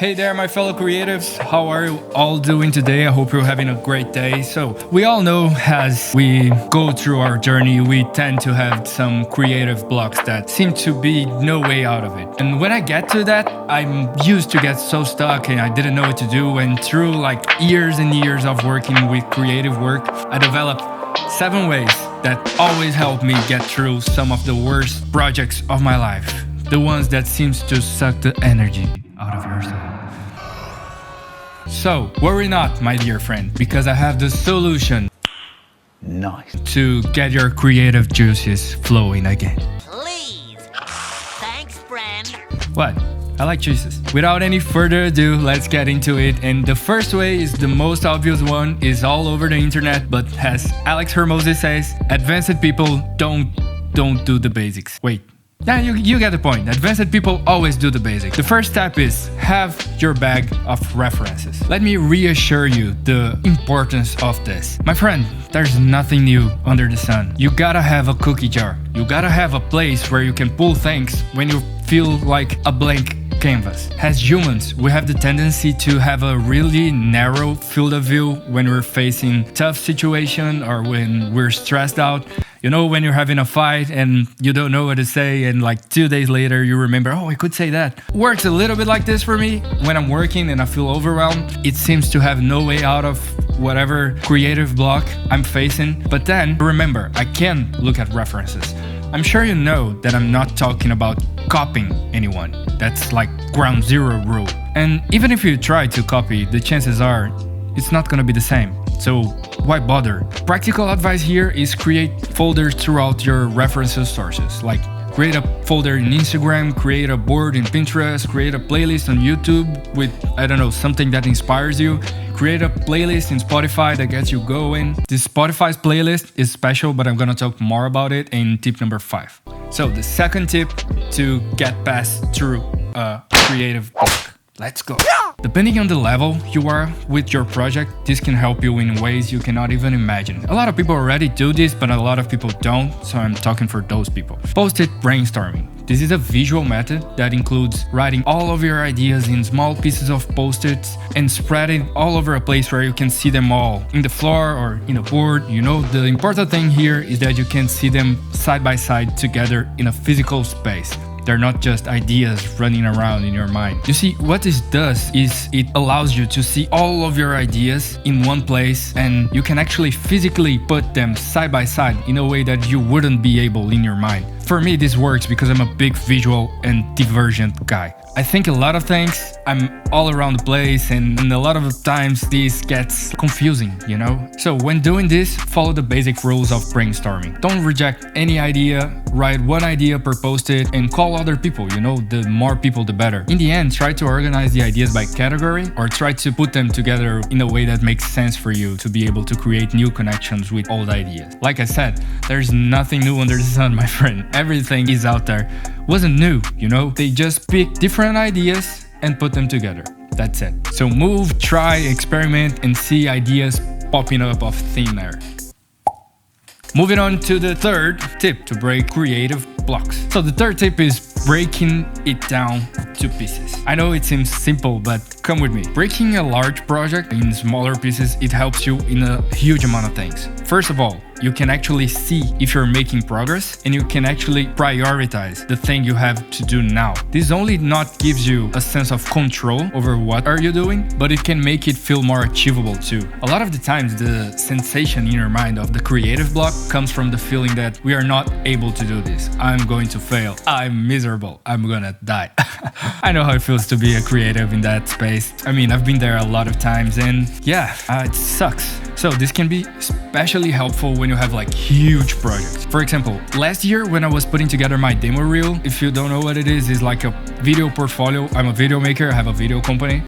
Hey there, my fellow creatives. How are you all doing today? I hope you're having a great day. So, we all know as we go through our journey, we tend to have some creative blocks that seem to be no way out of it. And when I get to that, I'm used to get so stuck and I didn't know what to do. And through like years and years of working with creative work, I developed 7 ways that always help me get through some of the worst projects of my life. The ones that seems to suck the energy out of your soul. So, worry not, my dear friend, because I have the solution. Nice. To get your creative juices flowing again. Please. Thanks, friend. What? I like juices. Without any further ado, let's get into it. And the first way is the most obvious one, is all over the internet, but as Alex Hermosi says, advanced people don't do the basics. Wait. Yeah, you get the point. Advanced people always do the basics. The first step is have your bag of references. Let me reassure you the importance of this. My friend, there's nothing new under the sun. You gotta have a cookie jar. You gotta have a place where you can pull things when you feel like a blank canvas. As humans, we have the tendency to have a really narrow field of view when we're facing tough situation or when we're stressed out. You know, when you're having a fight and you don't know what to say and like 2 days later you remember, oh, I could say that. Works a little bit like this for me. When I'm working and I feel overwhelmed, it seems to have no way out of whatever creative block I'm facing. But then remember, I can look at references. I'm sure you know that I'm not talking about copying anyone. That's like ground zero rule. And even if you try to copy, the chances are it's not gonna be the same. So why bother? Practical advice here is create folders throughout your references sources. Like create a folder in Instagram, create a board in Pinterest, create a playlist on YouTube with, I don't know, something that inspires you. Create a playlist in Spotify that gets you going. This Spotify's playlist is special, but I'm gonna talk more about it in tip number 5. So the second tip to get past through a creative block. Let's go. Depending on the level you are with your project, this can help you in ways you cannot even imagine. A lot of people already do this, but a lot of people don't, so I'm talking for those people. Post-it brainstorming. This is a visual method that includes writing all of your ideas in small pieces of post-its and spreading all over a place where you can see them all in the floor or in a board. You know, the important thing here is that you can see them side by side together in a physical space. They're not just ideas running around in your mind. You see, what this does is it allows you to see all of your ideas in one place and you can actually physically put them side by side in a way that you wouldn't be able in your mind. For me, this works because I'm a big visual and divergent guy. I think a lot of things, I'm all around the place and a lot of times this gets confusing, you know? So when doing this, follow the basic rules of brainstorming. Don't reject any idea, write one idea per post-it and call other people, you know, the more people the better. In the end, try to organize the ideas by category or try to put them together in a way that makes sense for you to be able to create new connections with old ideas. Like I said, there's nothing new under the sun, my friend. Everything is out there. Wasn't new, you know? They just pick different ideas and put them together. That's it. So move, try, experiment, and see ideas popping up of thin air. Moving on to the third tip to break creative blocks. So the third tip is breaking it down to pieces. I know it seems simple, but come with me. Breaking a large project in smaller pieces, it helps you in a huge amount of things. First of all, you can actually see if you're making progress and you can actually prioritize the thing you have to do now. This only not gives you a sense of control over what are you doing, but it can make it feel more achievable too. A lot of the times the sensation in your mind of the creative block comes from the feeling that we are not able to do this. I'm going to fail. I'm miserable. I'm gonna die. I know how it feels to be a creative in that space. I mean, I've been there a lot of times and yeah, it sucks. So this can be especially helpful when you have like huge projects. For example, last year when I was putting together my demo reel, if you don't know what it is, it's like a video portfolio. I'm a video maker, I have a video company.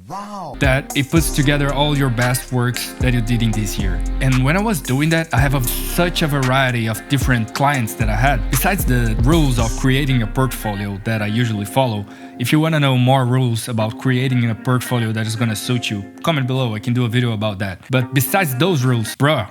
Wow. That it puts together all your best works that you did in this year. And when I was doing that, I have such a variety of different clients that I had. Besides the rules of creating a portfolio that I usually follow, if you want to know more rules about creating a portfolio that is going to suit you, comment below, I can do a video about that. But besides those rules, bruh,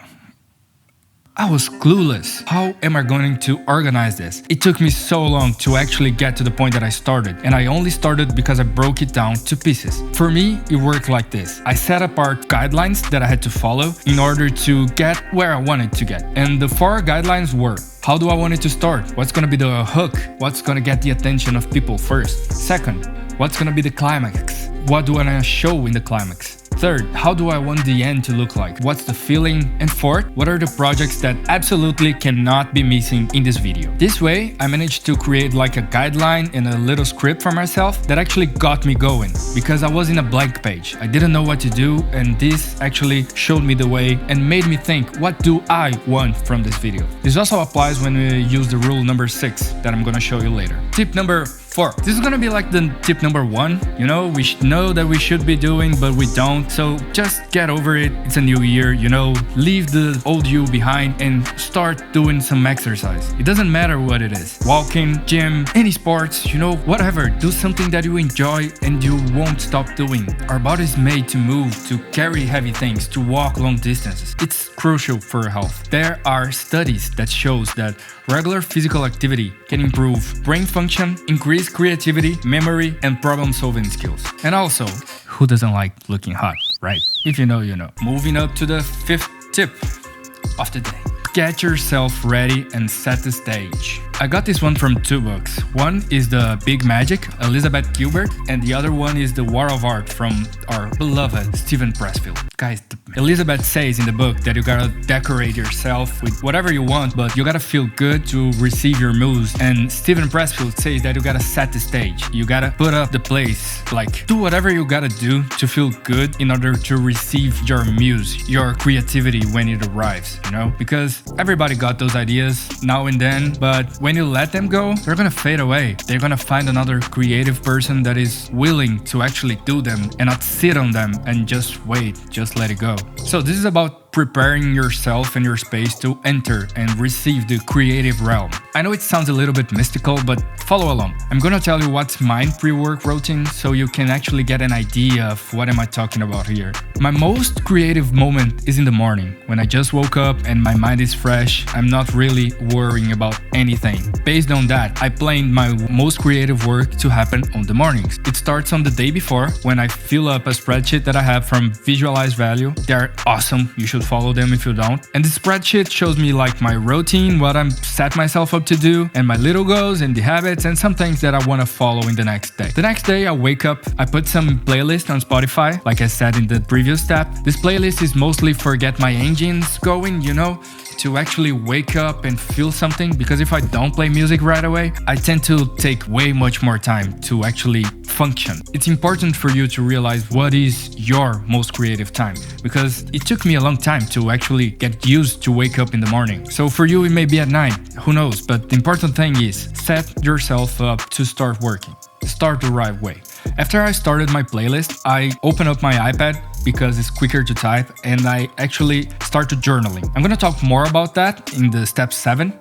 I was clueless. How am I going to organize this? It took me so long to actually get to the point that I started, and I only started because I broke it down to pieces. For me, it worked like this. I set apart guidelines that I had to follow in order to get where I wanted to get. And the 4 guidelines were: how do I want it to start? What's gonna be the hook? What's gonna get the attention of people first? Second, what's gonna be the climax? What do I wanna show in the climax? Third, how do I want the end to look like? What's the feeling? And fourth, what are the projects that absolutely cannot be missing in this video? This way, I managed to create like a guideline and a little script for myself that actually got me going, because I was in a blank page. I didn't know what to do, and this actually showed me the way and made me think, what do I want from this video? This also applies when we use the rule number 6 that I'm gonna show you later. Tip number 4. This is gonna be like the tip number 1. You know, we know that we should be doing, but we don't. So just get over it. It's a new year, you know, leave the old you behind and start doing some exercise. It doesn't matter what it is. Walking, gym, any sports, you know, whatever. Do something that you enjoy and you won't stop doing. Our body is made to move, to carry heavy things, to walk long distances. It's crucial for health. There are studies that shows that regular physical activity can improve brain function, increase creativity, memory, and problem-solving skills. And also, who doesn't like looking hot, right? If you know, you know. Moving up to the 5th tip of the day. Get yourself ready and set the stage. I got this one from 2 books. One is The Big Magic, Elizabeth Gilbert, and the other one is The War of Art from our beloved Steven Pressfield. Guys, Elizabeth says in the book that you gotta decorate yourself with whatever you want, but you gotta feel good to receive your moves. And Steven Pressfield says that you gotta set the stage. You gotta put up the place. Like, do whatever you gotta do to feel good in order to receive your muse, your creativity when it arrives, you know? Because everybody got those ideas now and then, but when you let them go, they're gonna fade away. They're gonna find another creative person that is willing to actually do them and not sit on them and just wait, just let it go. So this is about preparing yourself and your space to enter and receive the creative realm. I know it sounds a little bit mystical, but follow along. I'm gonna tell you what's my pre-work routine so you can actually get an idea of what am I talking about here. My most creative moment is in the morning, when I just woke up and my mind is fresh. I'm not really worrying about anything. Based on that, I plan my most creative work to happen on the mornings. It starts on the day before, when I fill up a spreadsheet that I have from Visualize Value. They're awesome. You should follow them if you don't. And the spreadsheet shows me like my routine, what I'm set myself up to do, and my little goals and the habits and some things that I want to follow in the next day. The next day I wake up, I put some playlist on Spotify, like I said in the previous step. This playlist is mostly for get my engines going, you know, to actually wake up and feel something, because if I don't play music right away, I tend to take way much more time to actually function. It's important for you to realize what is your most creative time, because it took me a long time to actually get used to wake up in the morning. So for you it may be at night, who knows, but the important thing is set yourself up to start working. Start the right way. After I started my playlist, I open up my iPad because it's quicker to type, and I actually started journaling. I'm gonna talk more about that in the step 7.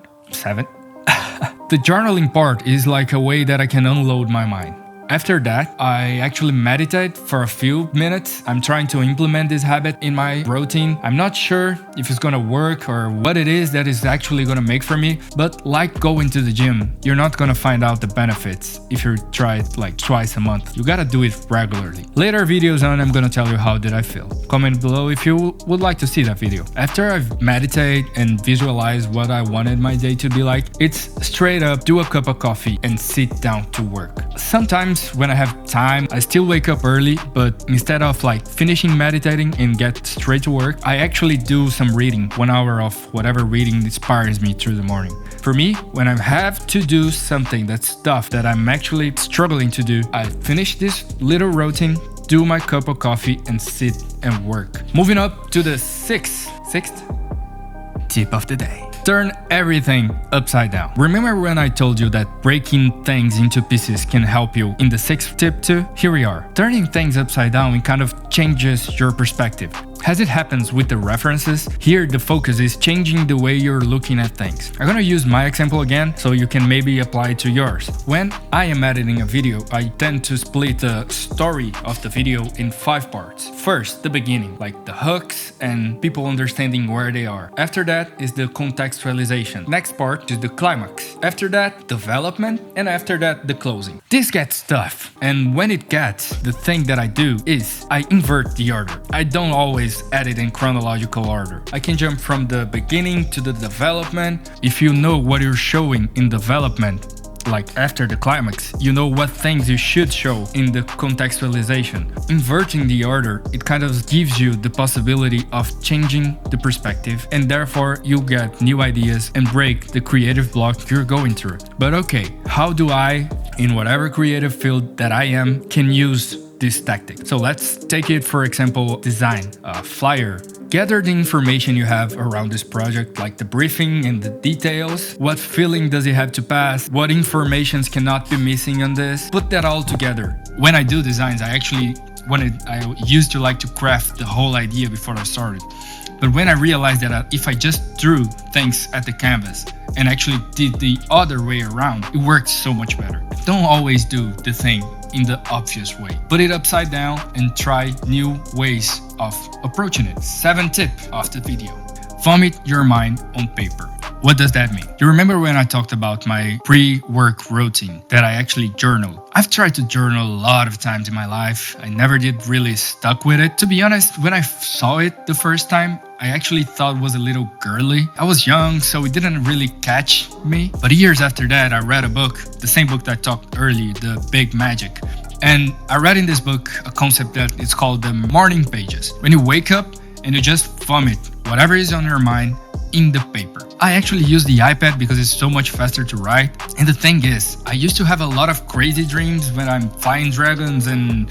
The journaling part is like a way that I can unload my mind. After that, I actually meditate for a few minutes. I'm trying to implement this habit in my routine. I'm not sure if it's gonna work or what it is that is actually gonna make for me, but like going to the gym, you're not gonna find out the benefits if you try it like twice a month. You gotta do it regularly. Later videos on, I'm gonna tell you how did I feel. Comment below if you would like to see that video. After I've meditate and visualize what I wanted my day to be like, it's straight up do a cup of coffee and sit down to work. Sometimes when I have time, I still wake up early, but instead of like finishing meditating and get straight to work, I actually do some reading, 1 hour of whatever reading inspires me through the morning. For me, when I have to do something that's tough that I'm actually struggling to do, I finish this little routine, do my cup of coffee and sit and work. Moving up to the sixth tip of the day. Turn everything upside down. Remember when I told you that breaking things into pieces can help you in the 6th tip too? Here we are. Turning things upside down, it kind of changes your perspective. As it happens with the references, here the focus is changing the way you're looking at things. I'm gonna use my example again so you can maybe apply it to yours. When I am editing a video, I tend to split the story of the video in 5 parts. First, the beginning, like the hooks and people understanding where they are. After that is the contextualization. Next part is the climax. After that, development, and after that, the closing. This gets tough, and when it gets, the thing that I do is I invert the order. I don't always edit in chronological order. I can jump from the beginning to the development. If you know what you're showing in development, like after the climax, you know what things you should show in the contextualization. Inverting the order, it kind of gives you the possibility of changing the perspective, and therefore you get new ideas and break the creative block you're going through. But okay, how do I, in whatever creative field that I am, can use this tactic? So let's take it, for example, design, a flyer. Gather the information you have around this project, like the briefing and the details. What feeling does it have to pass? What informations cannot be missing on this? Put that all together. When I do designs, I used to like to craft the whole idea before I started. But when I realized that if I just drew things at the canvas and actually did the other way around, it worked so much better. Don't always do the thing in the obvious way. Put it upside down and try new ways of approaching it. 7th tip of the video. Vomit your mind on paper. What does that mean? You remember when I talked about my pre-work routine that I actually journal? I've tried to journal a lot of times in my life. I never did really stuck with it. To be honest, when I saw it the first time, I actually thought it was a little girly. I was young, so it didn't really catch me. But years after that, I read a book, the same book that I talked earlier, The Big Magic. And I read in this book a concept that it's called the morning pages. When you wake up and you just vomit whatever is on your mind in the paper. I actually use the iPad because it's so much faster to write. And the thing is, I used to have a lot of crazy dreams when I'm flying dragons and,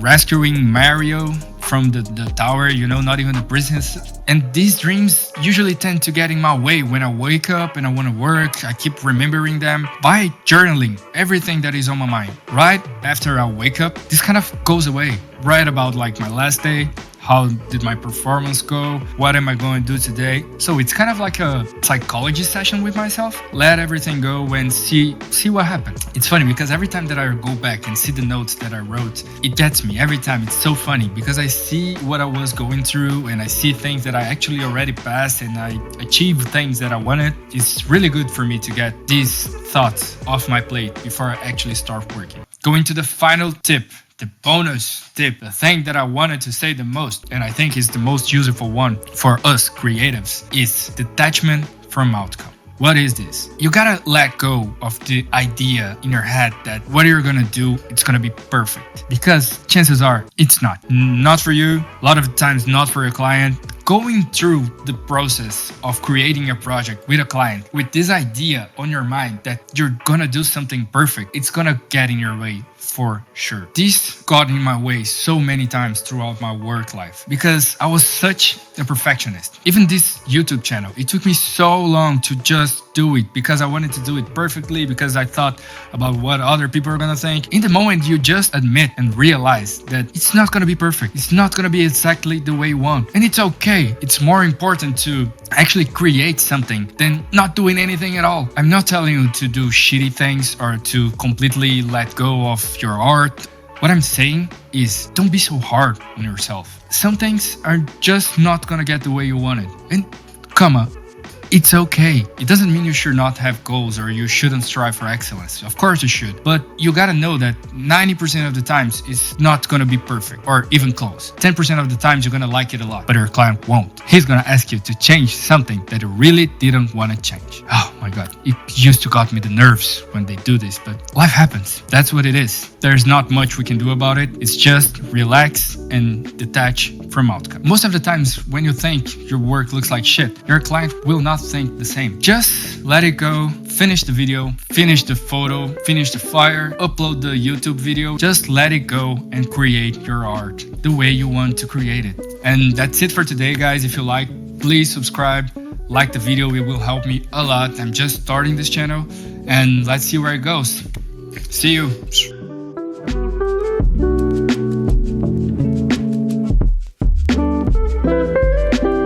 rescuing Mario from the tower, not even the princess. And these dreams usually tend to get in my way when I wake up and I want to work. I keep remembering them by journaling everything that is on my mind. Right after I wake up, this kind of goes away. Right about like my last day. How did my performance go? What am I going to do today? So it's kind of like a psychology session with myself. Let everything go and see what happened. It's funny because every time that I go back and see the notes that I wrote, it gets me every time. It's so funny because I see what I was going through and I see things that I actually already passed and I achieved things that I wanted. It's really good for me to get these thoughts off my plate before I actually start working. Going to the final tip. The bonus tip, the thing that I wanted to say the most, and I think is the most useful one for us creatives, is detachment from outcome. What is this? You gotta let go of the idea in your head that what you're gonna do, it's gonna be perfect. Because chances are, it's not. Not for you, a lot of times not for your client. Going through the process of creating a project with a client, with this idea on your mind that you're gonna do something perfect, it's gonna get in your way for sure. This got in my way so many times throughout my work life because I was such a perfectionist. Even this YouTube channel, it took me so long to just do it because I wanted to do it perfectly, because I thought about what other people are gonna think. In the moment you just admit and realize that it's not gonna be perfect, it's not gonna be exactly the way you want, and it's okay. It's more important to actually create something than not doing anything at all. I'm not telling you to do shitty things or to completely let go of your art. What I'm saying is don't be so hard on yourself. Some things are just not gonna get the way you want it. And it's okay. It doesn't mean you should not have goals or you shouldn't strive for excellence. Of course you should. But you gotta know that 90% of the times it's not gonna be perfect or even close. 10% of the times you're gonna like it a lot, but your client won't. He's gonna ask you to change something that you really didn't want to change. Oh my God. It used to got me the nerves when they do this, but life happens. That's what it is. There's not much we can do about it. It's just relax and detach from outcome. Most of the times when you think your work looks like shit, your client will not think the same. Just let it go, finish the video, finish the photo, finish the flyer, upload the YouTube video. Just let it go and create your art the way you want to create it. And that's it for today, guys. If you like, please subscribe, like the video. It will help me a lot. I'm just starting this channel and let's see where it goes. See you.